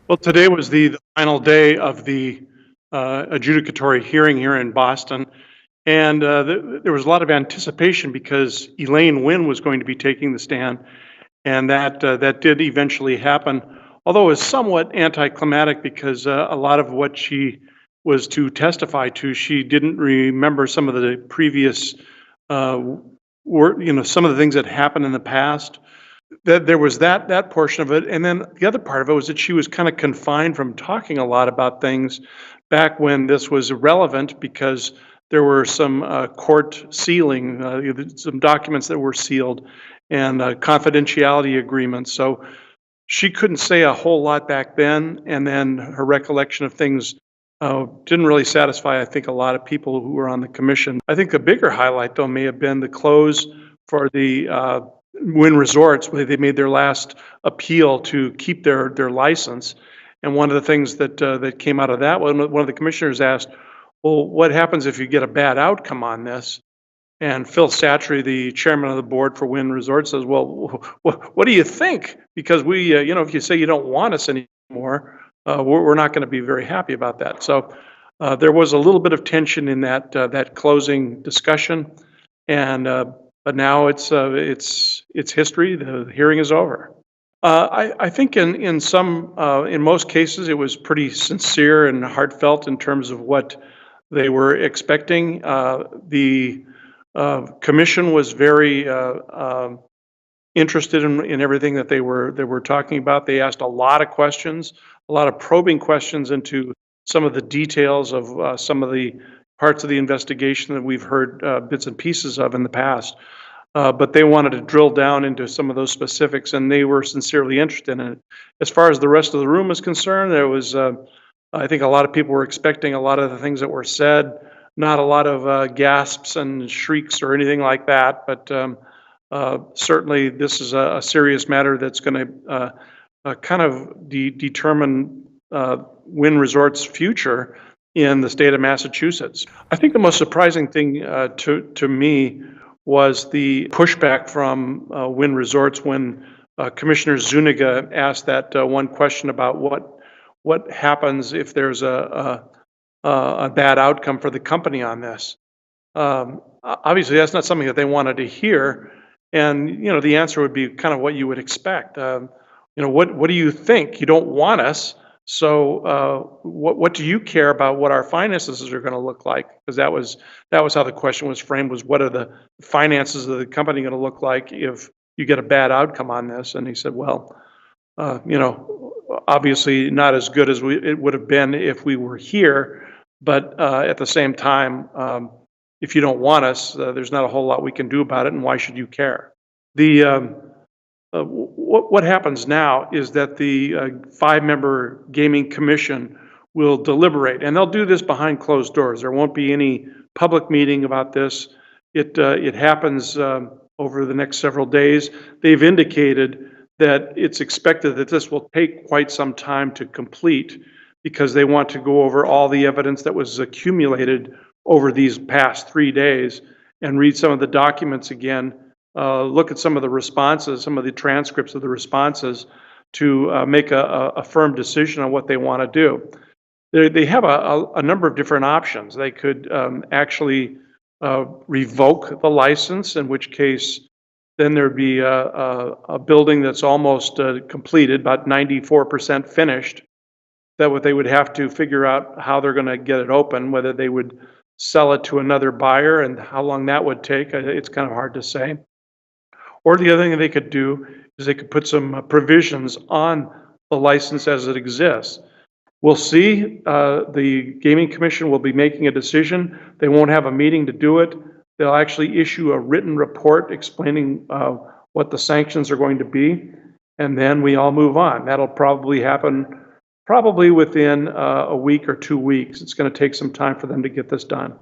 Well, today was the final day of the adjudicatory hearing here in Boston, and there was a lot of anticipation because Elaine Wynn was going to be taking the stand, and that did eventually happen. Although it was somewhat anticlimactic because a lot of what she was to testify to, she didn't remember some of the previous, uh, some of the things that happened in the past. That there was that portion of it, and then the other part of it was that she was kind of confined from talking a lot about things back when this was irrelevant because there were some court sealing, some documents that were sealed, and confidentiality agreements. So she couldn't say a whole lot back then, and then her recollection of things didn't really satisfy, I think, a lot of people who were on the commission. I think the bigger highlight, though, may have been the close for the Wynn Resorts, where they made their last appeal to keep their license. And one of the things that came out of that, one of the commissioners asked, "Well, what happens if you get a bad outcome on this?" And Phil Satry, the chairman of the board for Wynn Resorts, says, "Well, what do you think? Because if you say you don't want us anymore, we're not going to be very happy about that." So there was a little bit of tension in that closing discussion, and but now it's history. The hearing is over. I think in most cases it was pretty sincere and heartfelt in terms of what they were expecting. The commission was very interested in everything that they were talking about. They asked a lot of questions, a lot of probing questions into some of the details of some of the parts of the investigation that we've heard bits and pieces of in the past. But they wanted to drill down into some of those specifics, and they were sincerely interested in it. As far as the rest of the room is concerned, there was, I think, a lot of people were expecting a lot of the things that were said. Not a lot of gasps and shrieks or anything like that, but certainly this is a serious matter that's going to kind of determine Wynn Resort's future in the state of Massachusetts. I think the most surprising thing to me was the pushback from Wynn Resorts when Commissioner Zuniga asked that one question about what happens if there's a bad outcome for the company on this. Obviously, that's not something that they wanted to hear, and the answer would be kind of what you would expect. What do you think? You don't want us, so what do you care about what our finances are going to look like? Because that was how the question was framed: was what are the finances of the company going to look like if you get a bad outcome on this? And he said, well, obviously not as good as it would have been if we were here, but at the same time, if you don't want us, there's not a whole lot we can do about it, and why should you care? What happens now is that the five-member gaming commission will deliberate, and they'll do this behind closed doors. There won't be any public meeting about this. It happens over the next several days. They've indicated that it's expected that this will take quite some time to complete because they want to go over all the evidence that was accumulated over these past 3 days and read some of the documents again, look at some of the responses, some of the transcripts of the responses to make a firm decision on what they want to do. They have a number of different options. They could actually revoke the license, in which case then there'd be a building that's almost completed, about 94% finished, that what they would have to figure out how they're going to get it open, whether they would sell it to another buyer and how long that would take. It's kind of hard to say. Or the other thing they could do is they could put some provisions on the license as it exists. We'll see. The Gaming Commission will be making a decision. They won't have a meeting to do it. They'll actually issue a written report explaining what the sanctions are going to be, and then we all move on. That'll probably happen within a week or 2 weeks. It's going to take some time for them to get this done.